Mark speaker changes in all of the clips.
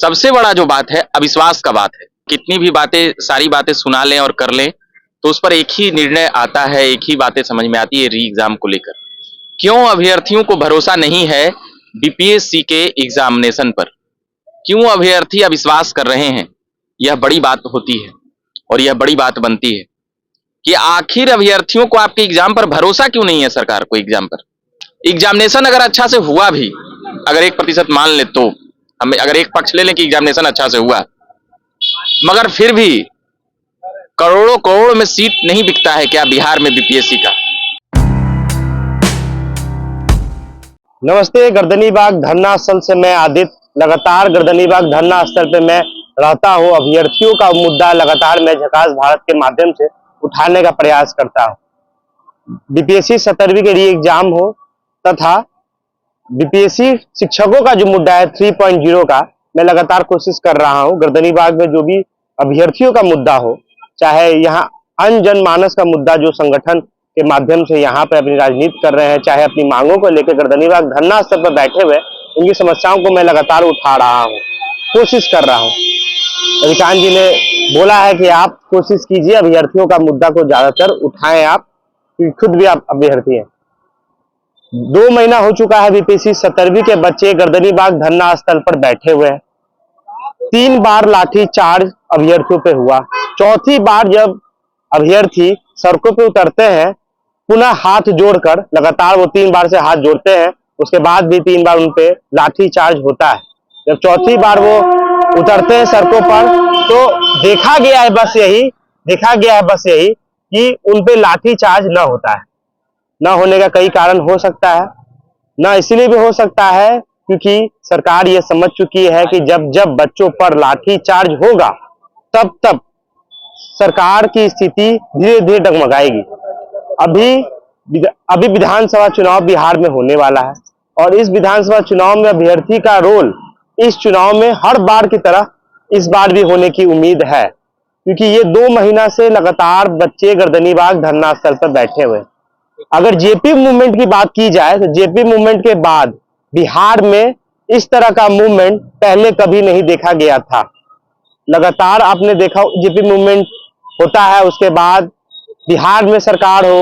Speaker 1: सबसे बड़ा जो बात है अविश्वास का बात है। कितनी भी बातें, सारी बातें सुना लें और कर लें तो उस पर एक ही निर्णय आता है, एक ही बातें समझ में आती है री एग्जाम को लेकर। क्यों अभ्यर्थियों को भरोसा नहीं है बीपीएससी के एग्जामिनेशन पर? क्यों अभ्यर्थी अविश्वास कर रहे हैं? यह बड़ी बात होती है और यह बड़ी बात बनती है कि आखिर अभ्यर्थियों को आपके एग्जाम पर भरोसा क्यों नहीं है? सरकार को एग्जाम पर, एग्जामिनेशन अगर अच्छा से हुआ भी, अगर 1% मान ले तो, हम अगर एक पक्ष ले लें कि एग्जामिनेशन अच्छा से हुआ, मगर फिर भी करोड़ों करोड़ में सीट नहीं बिकता है क्या बिहार में बीपीएससी का?
Speaker 2: नमस्ते। गर्दनीबाग धरना स्थल से मैं आदित्य। लगातार गर्दनीबाग धरना स्थल पे मैं रहता हूँ। अभ्यर्थियों का मुद्दा लगातार मैं झकास भारत के माध्यम से उठाने का प्रयास करता हूँ। बीपीएससी 17वीं के री एग्जाम हो तथा बीपीएससी शिक्षकों का जो मुद्दा है 3.0 का, मैं लगातार कोशिश कर रहा हूँ। गर्दनीबाग में जो भी अभ्यर्थियों का मुद्दा हो, चाहे यहाँ अन्य जनमानस का मुद्दा जो संगठन के माध्यम से यहाँ पे अपनी राजनीति कर रहे हैं, चाहे अपनी मांगों को लेकर गर्दनीबाग धरना स्थल पर बैठे हुए उनकी समस्याओं को मैं लगातार उठा रहा हूँ, कोशिश कर रहा हूँ। रविकांत जी ने बोला है कि आप कोशिश कीजिए, अभ्यर्थियों का मुद्दा को ज्यादातर उठाएं आप, क्योंकि खुद भी आप अभ्यर्थी हैं। 2 महीना हो चुका है बीपीएससी 17वीं के बच्चे गर्दनीबाग धरना स्थल पर बैठे हुए हैं। 3 बार लाठी चार्ज अभ्यर्थियों पे हुआ। चौथी बार जब अभ्यर्थी सड़कों पे उतरते हैं, पुनः हाथ जोड़कर, लगातार वो 3 बार से हाथ जोड़ते हैं, उसके बाद भी 3 बार उनपे लाठी चार्ज होता है। जब चौथी बार वो उतरते हैं सड़कों पर तो देखा गया है बस यही कि उनपे लाठी चार्ज न होता है। न होने का कई कारण हो सकता है, न इसलिए भी हो सकता है क्योंकि सरकार ये समझ चुकी है कि जब जब बच्चों पर लाठी चार्ज होगा तब तब सरकार की स्थिति धीरे धीरे डगमगाएगी। अभी विधानसभा चुनाव बिहार में होने वाला है और इस विधानसभा चुनाव में अभ्यर्थी का रोल इस चुनाव में हर बार की तरह इस बार भी होने की उम्मीद है, क्योंकि ये 2 महीना से लगातार बच्चे गर्दनीबाग धरना स्थल पर बैठे हुए। अगर जेपी मूवमेंट की बात की जाए तो जेपी मूवमेंट के बाद बिहार में इस तरह का मूवमेंट पहले कभी नहीं देखा गया था। लगातार आपने देखा जेपी मूवमेंट होता है, उसके बाद बिहार में सरकार हो,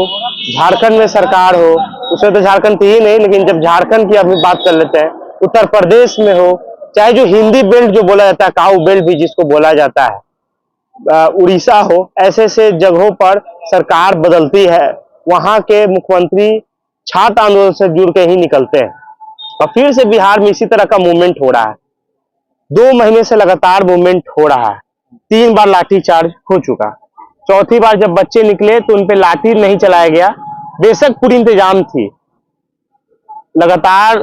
Speaker 2: झारखंड में सरकार हो, उसमें तो झारखंड थी ही नहीं, लेकिन जब झारखंड की अभी बात कर लेते हैं, उत्तर प्रदेश में हो, चाहे जो हिंदी बेल्ट जो बोला जाता है, काऊ बेल्ट भी जिसको बोला जाता है, उड़ीसा हो, ऐसे ऐसे जगहों पर सरकार बदलती है, वहां के मुख्यमंत्री छात्र आंदोलन से जुड़ के ही निकलते हैं और फिर से बिहार में इसी तरह का मूवमेंट हो रहा है। 2 महीने से लगातार मूवमेंट हो रहा है। 3 बार लाठी चार्ज हो चुका। चौथी बार जब बच्चे निकले तो उनपे लाठी नहीं चलाया गया, बेशक पूरी इंतजाम थी। लगातार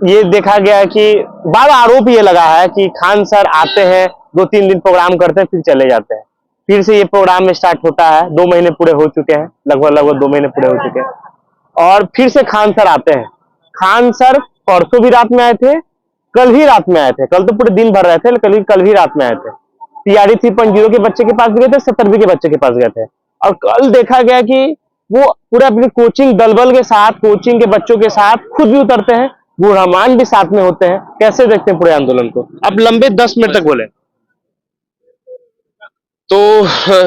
Speaker 2: ये देखा गया कि बार आरोप ये लगा है कि खान सर आते हैं, 2-3 दिन प्रोग्राम करते हैं, फिर चले जाते हैं। फिर से ये प्रोग्राम स्टार्ट होता है। 2 महीने पूरे हो चुके हैं, लगभग 2 महीने पूरे हो चुके हैं और फिर से खान सर आते हैं। खान सर परसों भी रात में आए थे, कल भी रात में आए थे। कल तो पूरे दिन भर रहे थे, लेकिन कल भी रात में आए थे। टीआरई 3.0 के बच्चे के पास गए थे, 17वीं के बच्चे के पास गए थे और कल देखा गया कि वो पूरे अपनी कोचिंग दलबल के साथ, कोचिंग के बच्चों के साथ खुद भी उतरते हैं, बुढ़ामान भी साथ में होते हैं। कैसे देखते हैं पूरे आंदोलन को? अब लंबे 10 मिनट तक बोले।
Speaker 1: तो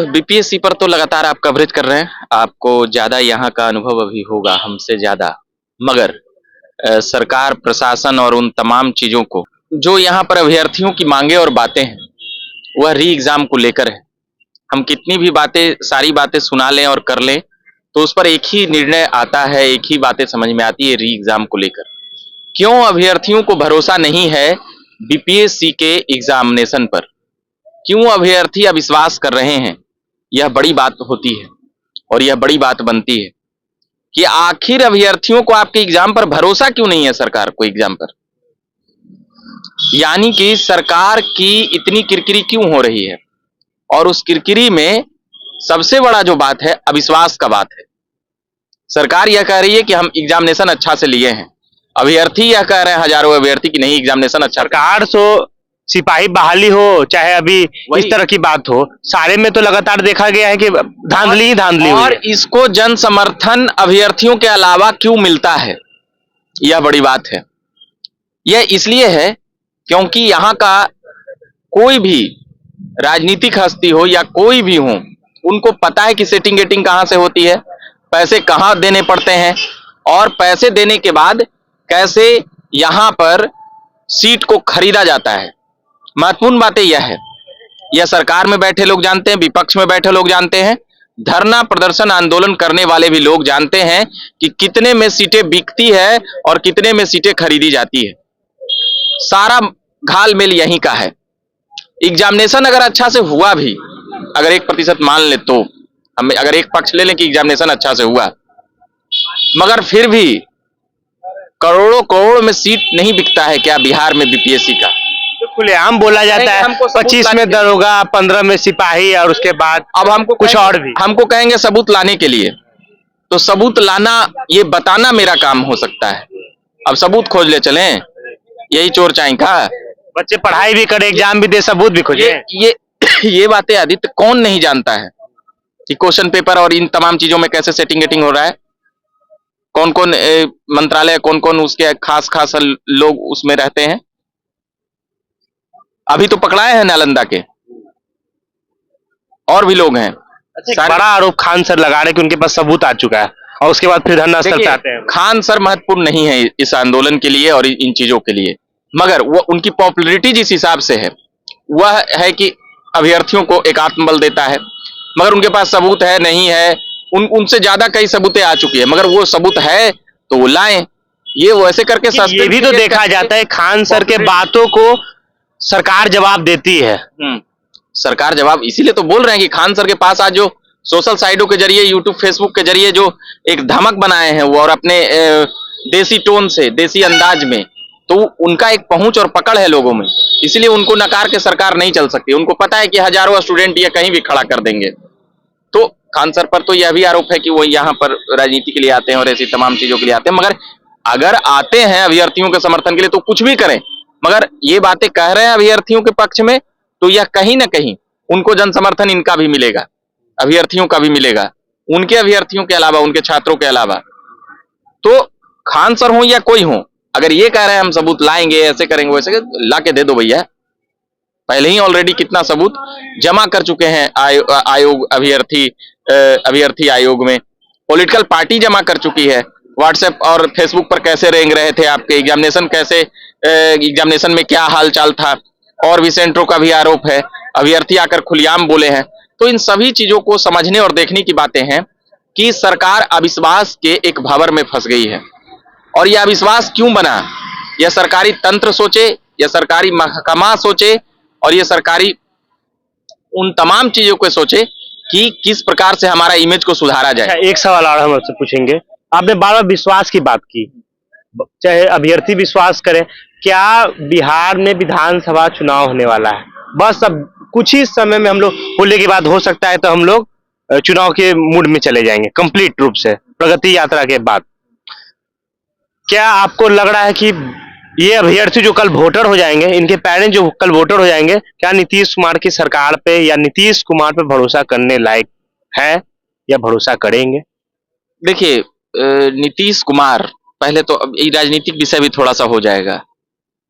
Speaker 1: बीपीएससी पर तो लगातार आप कवरेज कर रहे हैं, आपको ज्यादा यहाँ का अनुभव अभी होगा हमसे ज्यादा, मगर सरकार, प्रशासन और उन तमाम चीजों को, जो यहाँ पर अभ्यर्थियों की मांगे और बातें हैं, वह री एग्जाम को लेकर है। हम कितनी भी बातें, सारी बातें सुना लें और कर लें तो उस पर एक ही निर्णय आता है, एक ही बातें समझ में आती है री एग्जाम को लेकर। क्यों अभ्यर्थियों को भरोसा नहीं है बीपीएससी के एग्जामिनेशन पर? क्यों अभ्यर्थी अविश्वास कर रहे हैं? यह बड़ी बात होती है और यह बड़ी बात बनती है कि आखिर अभ्यर्थियों को आपके एग्जाम पर भरोसा क्यों नहीं है? सरकार को एग्जाम पर, यानी कि सरकार की इतनी किरकिरी क्यों हो रही है? और उस किरकिरी में सबसे बड़ा जो बात है अविश्वास का बात है। सरकार यह कह रही है कि हम एग्जामिनेशन अच्छा से लिए हैं, अभ्यर्थी यह कह रहे हैं, हजारों अभ्यर्थी की नहीं एग्जामिनेशन अच्छा।
Speaker 2: सरकार तो सिपाही बहाली हो, चाहे अभी इस तरह की बात हो, सारे में तो लगातार देखा गया है कि धांधली ही धांधली
Speaker 1: और इसको जन समर्थन अभ्यर्थियों के अलावा क्यों मिलता है? यह बड़ी बात है। यह इसलिए है क्योंकि यहाँ का कोई भी राजनीतिक हस्ती हो या कोई भी हो, उनको पता है कि सेटिंग गेटिंग कहां से होती है, पैसे कहां देने पड़ते हैं, और पैसे देने के बाद कैसे यहां पर सीट को खरीदा जाता है। महत्वपूर्ण बातें यह है, यह सरकार में बैठे लोग जानते हैं, विपक्ष में बैठे लोग जानते हैं, धरना प्रदर्शन आंदोलन करने वाले भी लोग जानते हैं कि कितने में सीटें बिकती है और कितने में सीटें खरीदी जाती है। सारा घालमेल यहीं का है। एग्जामिनेशन अगर अच्छा से हुआ भी, अगर 1% मान ले तो, हम अगर एक पक्ष ले लें कि एग्जामिनेशन अच्छा से हुआ, मगर फिर भी करोड़ों करोड़ में सीट नहीं बिकता है क्या बिहार में बीपीएससी का?
Speaker 2: तो खुलेआम बोला जाता है,
Speaker 1: हमको सबूत
Speaker 2: 25 में दरोगा, 15 में सिपाही और उसके बाद
Speaker 1: अब हमको
Speaker 2: कुछ और भी।
Speaker 1: हमको कहेंगे सबूत लाने के लिए, तो सबूत लाना, ये बताना मेरा काम हो सकता है। अब सबूत खोज ले चलें, यही चोर चाई का?
Speaker 2: बच्चे पढ़ाई भी करे, एग्जाम भी दे, सबूत भी खोजे।
Speaker 1: ये ये बातें आदित्य कौन नहीं जानता है कि क्वेश्चन पेपर और इन तमाम चीजों में कैसे सेटिंग गेटिंग हो रहा है, कौन कौन मंत्रालय, कौन कौन उसके खास खास लोग उसमें रहते हैं। अभी तो पकड़ाए हैं नालंदा के, और भी लोग हैं।
Speaker 2: बड़ा आरोप खान सर लगा रहे कि उनके पास सबूत आ चुका है और उसके बाद फिर धरना स्थल पे आते हैं।
Speaker 1: खान सर महत्वपूर्ण नहीं है इस आंदोलन के लिए और इन चीजों के लिए, मगर वो उनकी पॉपुलैरिटी जिस हिसाब से है, वह है कि अभ्यर्थियों को एक आत्मबल देता है। मगर उनके पास सबूत है नहीं है, उनसे ज्यादा कई सबूतें आ चुकी है, मगर वो सबूत है तो वो लाएं। ये वैसे करके
Speaker 2: ये भी तो देखा जाता है, खान सर के बातों को सरकार जवाब देती है।
Speaker 1: सरकार जवाब इसीलिए तो बोल रहे हैं कि खान सर के पास आज जो सोशल साइटों के जरिए, यूट्यूब फेसबुक के जरिए जो एक धमक बनाए हैं वो, और अपने देसी टोन से, देसी अंदाज में, तो उनका एक पहुंच और पकड़ है लोगों में, इसलिए उनको नकार के सरकार नहीं चल सकती। उनको पता है कि हजारों स्टूडेंट ये कहीं भी खड़ा कर देंगे। तो खान सर पर तो यह भी आरोप है कि वो यहाँ पर राजनीति के लिए आते हैं और ऐसी तमाम चीजों के लिए आते हैं, मगर अगर आते हैं अभ्यर्थियों के समर्थन के लिए तो कुछ भी करें, मगर ये बातें कह रहे हैं अभ्यर्थियों के पक्ष में, तो यह कहीं ना कहीं उनको जन समर्थन इनका भी मिलेगा, अभ्यर्थियों का भी मिलेगा, उनके अभ्यर्थियों के अलावा, उनके छात्रों के अलावा। तो खान सर हो या कोई हो, अगर ये कह रहे हैं हम सबूत लाएंगे, ऐसे करेंगे, वैसे ला के दे दो भैया। पहले ही ऑलरेडी कितना सबूत जमा कर चुके हैं आयोग, अभ्यर्थी आयोग में, पॉलिटिकल पार्टी जमा कर चुकी है। व्हाट्सएप और फेसबुक पर कैसे रेंग रहे थे आपके एग्जामिनेशन, कैसे एग्जामिनेशन में क्या हाल चाल था, और भी सेंटरों का भी आरोप है, अभ्यर्थी आकर खुलेआम बोले हैं। तो इन सभी चीजों को समझने और देखने की बातें हैं कि सरकार अविश्वास के एक भंवर में फंस गई है। और यह अविश्वास क्यों बना? यह सरकारी तंत्र सोचे, यह सरकारी महकमा सोचे, और यह सरकारी उन तमाम चीजों को सोचे कि किस प्रकार से हमारा इमेज को सुधारा जाए।
Speaker 2: अच्छा, एक सवाल और हम आपसे पूछेंगे। आपने बार बार विश्वास की बात की, चाहे अभ्यर्थी विश्वास करें, क्या बिहार में विधानसभा चुनाव होने वाला है? बस अब कुछ ही समय में हम लोग, होली के बाद हो सकता है तो हम लोग चुनाव के मूड में चले जाएंगे कंप्लीट रूप से, प्रगति यात्रा के बाद। क्या आपको लग रहा है कि ये अभ्यर्थी जो कल वोटर हो जाएंगे, इनके पेरेंट्स जो कल वोटर हो जाएंगे, क्या नीतीश कुमार की सरकार पे या नीतीश कुमार पे भरोसा करने लायक है या भरोसा करेंगे?
Speaker 1: देखिए, नीतीश कुमार, पहले तो अब ये राजनीतिक विषय भी थोड़ा सा हो जाएगा।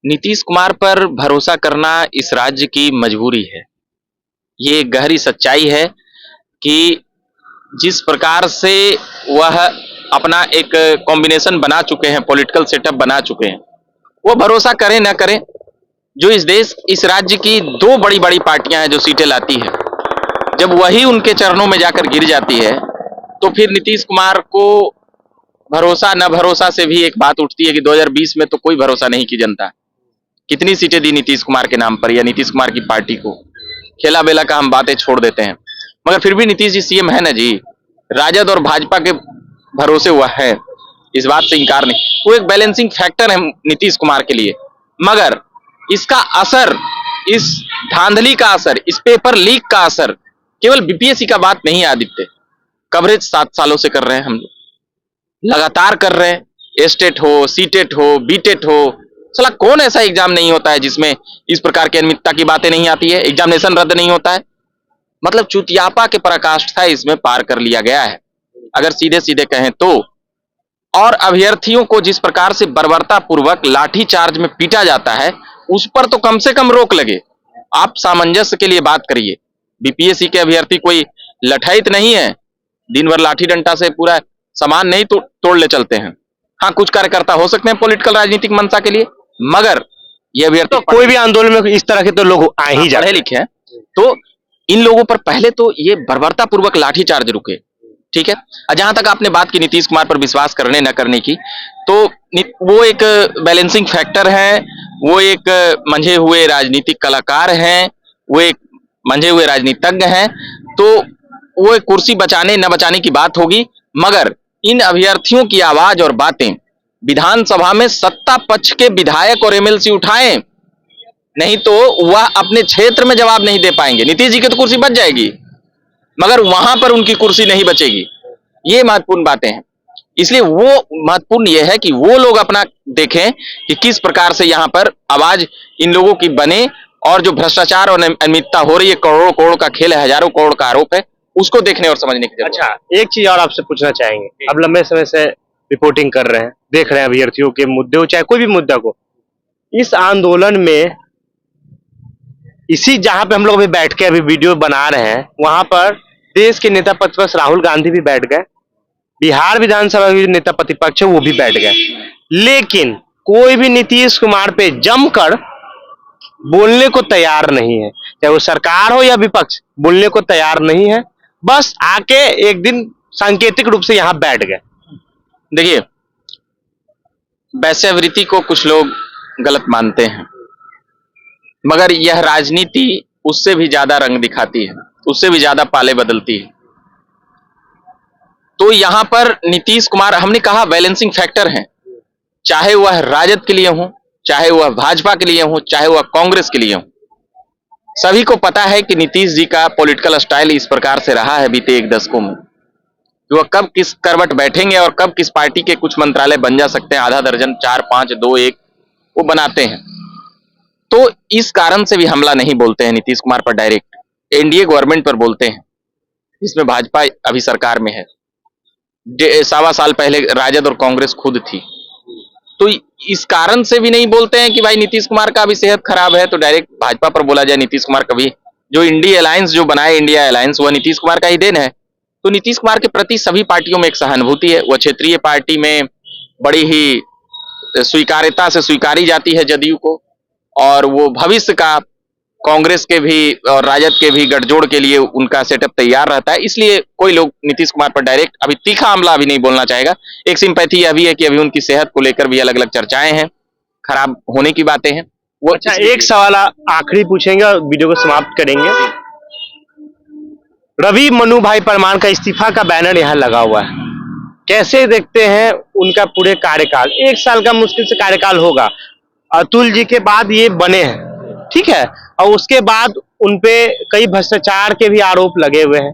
Speaker 1: नीतीश कुमार पर भरोसा करना इस राज्य की मजबूरी है। ये गहरी सच्चाई है कि जिस प्रकार से वह अपना एक कॉम्बिनेशन बना चुके हैं, पॉलिटिकल सेटअप बना चुके हैं, वो भरोसा करें ना करें, जो इस राज्य की दो बड़ी बड़ी पार्टियां हैं जो सीटें लाती है, जब वही उनके चरणों में जाकर गिर जाती है, तो फिर नीतीश कुमार को भरोसा न भरोसा से भी एक बात उठती है कि 2020 में तो कोई भरोसा नहीं की जनता। कितनी सीटें दी नीतीश कुमार के नाम पर या नीतीश कुमार की पार्टी को, खेला बेला का हम बातें छोड़ देते हैं, मगर फिर भी नीतीश जी सीएम है ना जी। राजद और भाजपा के भरोसे हुआ है, इस बात से इंकार नहीं। वो एक बैलेंसिंग फैक्टर है नीतीश कुमार के लिए, मगर इसका असर, इस धांधली का असर, इस पेपर लीक का असर केवल बीपीएससी का बात नहीं है आदित्य। कवरेज 7 सालों से कर रहे हैं हम लोग, लगातार कर रहे हैं, एस्टेट हो, सीटेट हो, बीटेट हो, साला कौन ऐसा एग्जाम नहीं होता है जिसमें इस प्रकार की अनियमितता की बातें नहीं आती है, एग्जामिनेशन रद्द नहीं होता है। मतलब चुतियापा के पराकाष्ठा इसमें पार कर लिया गया है, अगर सीधे सीधे कहें तो। और अभ्यर्थियों को जिस प्रकार से बर्बरता पूर्वक लाठी चार्ज में पीटा जाता है, उस पर तो कम से कम रोक लगे। आप सामंजस्य के लिए बात करिए। बीपीएससी के अभ्यर्थी कोई लठैत नहीं है, दिन भर लाठी डंडा से पूरा सामान नहीं तोड़ ले चलते हैं। हाँ, कुछ कार्यकर्ता हो सकते हैं पॉलिटिकल राजनीतिक मंशा के लिए, मगर ये अभ्यर्थी
Speaker 2: तो कोई भी आंदोलन में इस तरह के तो लोग आ ही जाते
Speaker 1: पढ़े लिखे हैं, तो इन लोगों पर पहले तो ये बर्बरता पूर्वक लाठीचार्ज रुके, ठीक है। और जहां तक आपने बात की नीतीश कुमार पर विश्वास करने न करने की, तो वो एक बैलेंसिंग फैक्टर है, वो एक मंझे हुए राजनीतिक कलाकार हैं, वो एक मंझे हुए राजनीतिज्ञ हैं, तो वो एक कुर्सी बचाने न बचाने की बात होगी। मगर इन अभ्यर्थियों की आवाज और बातें विधानसभा में सत्ता पक्ष के विधायक और एमएलसी उठाएं, नहीं तो वह अपने क्षेत्र में जवाब नहीं दे पाएंगे। नीतीश जी की तो कुर्सी बच जाएगी, मगर वहां पर उनकी कुर्सी नहीं बचेगी। ये महत्वपूर्ण बातें हैं। इसलिए वो महत्वपूर्ण यह है कि वो लोग अपना देखें कि किस प्रकार से यहां पर आवाज इन लोगों की बने, और जो भ्रष्टाचार और अनियमितता हो रही है, करोड़ों करोड़ का खेल है, हजारों करोड़ का आरोप है, उसको देखने और समझने की जरूरत है।
Speaker 2: अच्छा, एक चीज और आपसे पूछना चाहेंगे। अब लंबे समय से रिपोर्टिंग कर रहे हैं, देख रहे हैं अभ्यर्थियों के मुद्दे हो, चाहे कोई भी मुद्दा को। इस आंदोलन में इसी जहां पे हम लोग अभी बैठ के अभी वीडियो बना रहे हैं, वहां पर देश के नेता प्रतिपक्ष राहुल गांधी भी बैठ गए, बिहार विधानसभा के नेता प्रतिपक्ष है वो भी बैठ गए, लेकिन कोई भी नीतीश कुमार पे जमकर बोलने को तैयार नहीं है। चाहे वो सरकार हो या विपक्ष, बोलने को तैयार नहीं है। बस आके एक दिन सांकेतिक रूप से यहां बैठ गए।
Speaker 1: देखिए, वैश्यावृत्ति को कुछ लोग गलत मानते हैं, मगर यह राजनीति उससे भी ज्यादा रंग दिखाती है, उससे भी ज्यादा पाले बदलती है। तो यहां पर नीतीश कुमार, हमने कहा, बैलेंसिंग फैक्टर हैं, चाहे वह राजद के लिए हो, चाहे वह भाजपा के लिए हो, चाहे वह कांग्रेस के लिए हो। सभी को पता है कि नीतीश जी का पॉलिटिकल स्टाइल इस प्रकार से रहा है बीते एक दशकों में, वह कब किस करवट बैठेंगे और कब किस पार्टी के कुछ मंत्रालय बन जा सकते हैं, आधा दर्जन, 4, 5, 2, 1 वो बनाते हैं। तो इस कारण से भी हमला नहीं बोलते हैं नीतीश कुमार पर डायरेक्ट, एनडीए गवर्नमेंट पर बोलते हैं, जिसमें भाजपा अभी सरकार में है। 1.25 साल पहले राजद और कांग्रेस खुद थी। तो इस कारण से भी नहीं बोलते हैं कि भाई नीतीश कुमार का अभी सेहत खराब है तो डायरेक्ट भाजपा पर बोला जाए। नीतीश कुमार कभी जो इंडिया अलायंस जो बनाए, इंडिया अलायंस, वह नीतीश कुमार का ही देन है। तो नीतीश कुमार के प्रति सभी पार्टियों में एक सहानुभूति है। वह क्षेत्रीय पार्टी में बड़ी ही स्वीकार्यता से स्वीकारी जाती है जदयू को, और वो भविष्य का कांग्रेस के भी और राजद के भी गठजोड़ के लिए उनका सेटअप तैयार रहता है। इसलिए कोई लोग नीतीश कुमार पर डायरेक्ट अभी तीखा हमला अभी नहीं बोलना चाहेगा। एक सिंपैथी यह भी है कि अभी उनकी सेहत को लेकर भी अलग अलग चर्चाएं हैं, खराब होने की बातें हैं वो।
Speaker 2: अच्छा, एक सवाल आखिरी पूछेंगे और वीडियो को समाप्त करेंगे। रवि मनु भाई परमार का इस्तीफा का बैनर यहाँ लगा हुआ है, कैसे देखते हैं उनका पूरे कार्यकाल? 1 साल का मुश्किल से कार्यकाल होगा। अतुल जी के बाद ये बने हैं, ठीक है, और उसके बाद उनपे कई भ्रष्टाचार के भी आरोप लगे हुए हैं।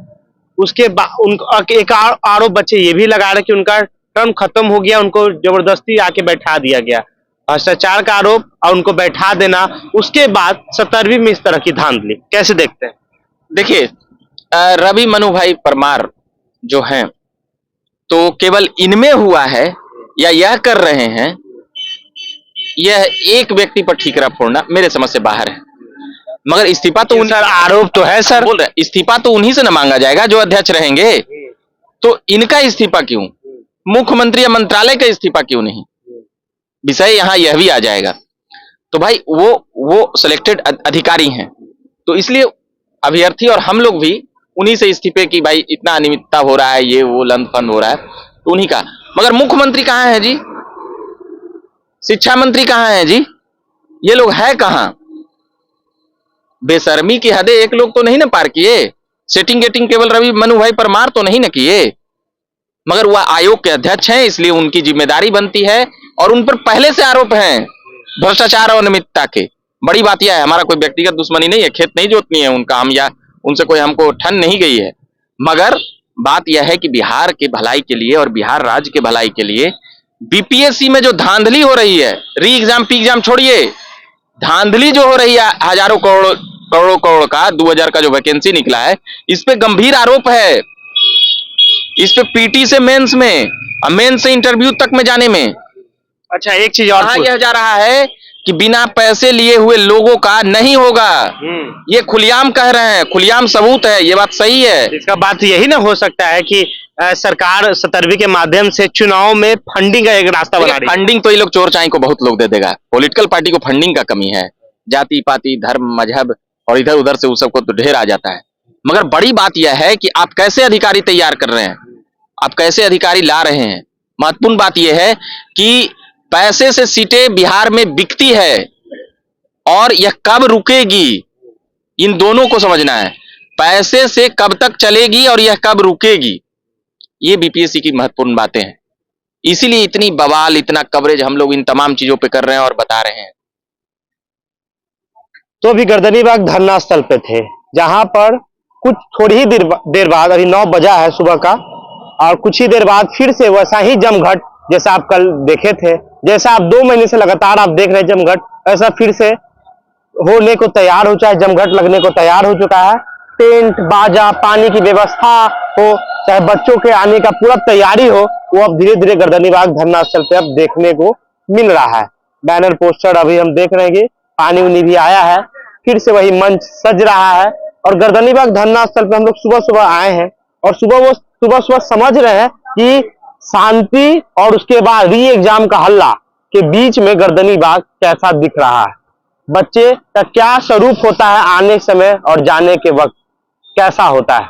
Speaker 2: उसके बाद एक आरोप बच्चे ये भी लगा रहे कि उनका टर्म खत्म हो गया, उनको जबरदस्ती आके बैठा दिया गया, भ्रष्टाचार का आरोप और उनको बैठा देना। उसके बाद 17वीं में इस तरह की धांधली, कैसे देखते हैं?
Speaker 1: देखिए, रवि मनु भाई परमार जो हैं, तो केवल इनमें हुआ है या यह कर रहे हैं, यह एक व्यक्ति पर ठीकरा फोड़ना मेरे समझ से बाहर है। मगर इस्तीफा तो
Speaker 2: सर आरोप तो है सर,
Speaker 1: बोल रहे, इस्तीफा तो उन्हीं से न मांगा जाएगा जो अध्यक्ष रहेंगे। तो इनका इस्तीफा क्यों, मुख्यमंत्री या मंत्रालय का इस्तीफा क्यों नहीं? विषय यहां यह भी आ जाएगा। तो भाई वो सिलेक्टेड अधिकारी हैं, तो इसलिए अभ्यर्थी और हम लोग भी उन्हीं से इस्तीफे की, भाई इतना अनियमितता हो रहा है, ये वो लंद फंद हो रहा है, तो उन्हीं का। मगर मुख्यमंत्री कहां है जी, शिक्षा मंत्री कहां है जी, ये लोग है कहां? बेशर्मी की हदें एक लोग तो नहीं ना पार किए। सेटिंग गेटिंग केवल रवि मनु भाई परमार तो नहीं ना किए, मगर वह आयोग के अध्यक्ष हैं, इसलिए उनकी जिम्मेदारी बनती है। और उन पर पहले से आरोप हैं भ्रष्टाचार और अनियमितता के। बड़ी बात यह है, हमारा कोई व्यक्तिगत दुश्मनी नहीं है, खेत नहीं जोतनी है उनका, हम या उनसे कोई हमको ठन नहीं गई है। मगर बात यह है कि बिहार के भलाई के लिए और बिहार राज्य के भलाई के लिए बीपीएससी में जो धांधली हो रही है, री एग्जाम पी एग्जाम छोड़िए, धांधली जो हो रही है, हजारों करोड़ का 2000 का जो वैकेंसी निकला है, इस पे गंभीर आरोप है। इस पे पीटी से मेंस में, मेंस से इंटरव्यू तक में जाने में।
Speaker 2: अच्छा, एक चीज और
Speaker 1: यह जा रहा है कि बिना पैसे लिए हुए लोगों का नहीं होगा। ये खुलेआम कह रहे हैं, खुलेआम सबूत है, ये बात सही है।
Speaker 2: इसका बात यही ना हो सकता है कि सरकार 17वीं के माध्यम से चुनाव में फंडिंग का एक रास्ता बना रही है।
Speaker 1: फंडिंग तो ये लोग चोर चाई को बहुत लोग दे देगा, पॉलिटिकल पार्टी को फंडिंग का कमी है, जाति पाति धर्म मजहब और इधर उधर से उस सबको तो ढेर आ जाता है। मगर बड़ी बात यह है कि आप कैसे अधिकारी तैयार कर रहे हैं, आप कैसे अधिकारी ला रहे हैं। महत्वपूर्ण बात यह है कि पैसे से सीटें बिहार में बिकती है और यह कब रुकेगी, इन दोनों को समझना है। पैसे से कब तक चलेगी और यह कब रुकेगी, ये बीपीएससी की महत्वपूर्ण बातें हैं। इसीलिए इतनी बवाल, इतना कवरेज हम लोग इन तमाम चीजों पे कर रहे हैं और बता रहे हैं।
Speaker 2: तो अभी गर्दनीबाग धरना स्थल पे थे, जहां पर कुछ थोड़ी ही देर बाद, अभी 9 बजा है सुबह का, और कुछ ही देर बाद फिर से वैसा ही जमघट जैसा आप कल देखे थे, जैसा आप 2 महीने से लगातार आप देख रहे हैं जमघट, ऐसा फिर से होने को तैयार हो, चाहे जमघट लगने को तैयार हो चुका है। टेंट बाजा पानी की व्यवस्था हो, चाहे बच्चों के आने का पूरा तैयारी हो, वो अब धीरे धीरे गर्दनीबाग धरना स्थल पे अब देखने को मिल रहा है। बैनर पोस्टर अभी हम देख रहे हैं कि पानी उनी भी आया है, फिर से वही मंच सज रहा है। और गर्दनीबाग धरना स्थल पे हम लोग सुबह सुबह आए हैं और सुबह सुबह समझ रहे हैं कि शांति और उसके बाद री एग्जाम का हल्ला के बीच में गर्दनीबाग कैसा दिख रहा है, बच्चे का क्या स्वरूप होता है आने समय और जाने के वक्त कैसा होता है।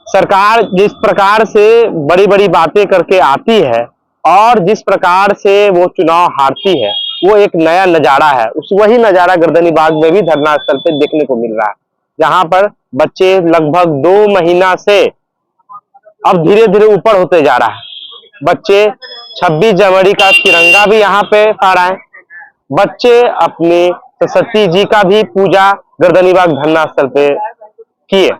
Speaker 2: सरकार जिस प्रकार से बड़ी बड़ी बातें करके आती है और जिस प्रकार से वो चुनाव हारती है, वो एक नया नजारा है। वही नजारा गर्दनीबाग में भी धरना स्थल पे देखने को मिल रहा है, जहां पर बच्चे लगभग 2 महीना से अब धीरे धीरे ऊपर होते जा रहा है। बच्चे 26 जनवरी का तिरंगा भी यहाँ पे फहराए, बच्चे अपने सरस्वती जी का भी पूजा गर्दनीबाग धरना स्थल पे किए।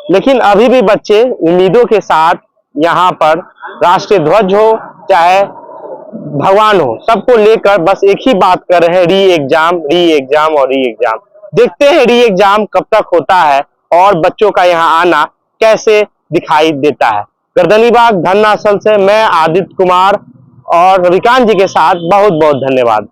Speaker 2: लेकिन अभी भी बच्चे उम्मीदों के साथ यहाँ पर राष्ट्रीय ध्वज हो चाहे भगवान हो, सबको लेकर बस एक ही बात कर रहे हैं, री एग्जाम और री एग्जाम। देखते हैं री एग्जाम कब तक होता है और बच्चों का यहाँ आना कैसे दिखाई देता है। गर्दनीबाग धरना स्थल से मैं आदित्य कुमार और रविकांत जी के साथ बहुत बहुत धन्यवाद।